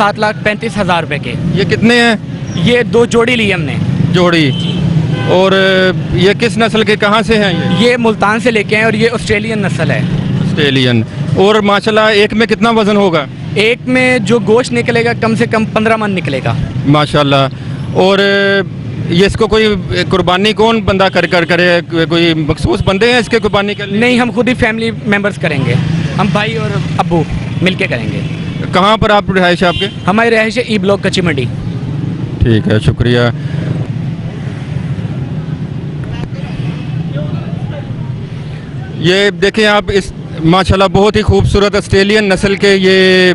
7,35,000 रुपए के। ये कितने हैं? ये 2 जोड़ी ली हमने। जोड़ी। और ये किस नस्ल के, कहाँ से हैं ये? ये मुल्तान से लेके आए और ये ऑस्ट्रेलियन नस्ल है। ऑस्ट्रेलियन। और माशाल्लाह एक में कितना वज़न होगा? एक में जो गोश्त निकलेगा कम से कम 15 मन निकलेगा माशाल्लाह। और ये इसको कोई कुर्बानी कौन बंदा करे? कोई मखसूस बंदे हैं इसके कुर्बानी के लिए? नहीं, हम खुद ही फैमिली मेंबर्स करेंगे। हम भाई और अब्बू मिलके करेंगे। कहाँ पर आप रहायश है आपके? हमारी रहायश है ई ब्लॉक कच्ची मंडी। ठीक है, शुक्रिया। ये देखें आप, इस माशाल्लाह बहुत ही खूबसूरत ऑस्ट्रेलियन नस्ल के ये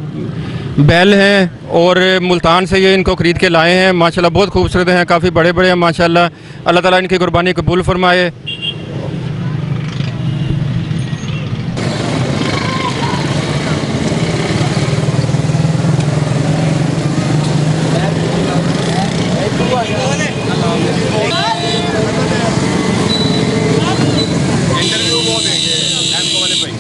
बैल हैं और मुल्तान से ये इनको ख़रीद के लाए हैं। माशाल्लाह बहुत खूबसूरत हैं, काफ़ी बड़े बड़े हैं माशाल्लाह। अल्लाह ताला इनकी कुर्बानी कबूल फरमाए। इंटरव्यू वो देंगे एम को वाले भाई।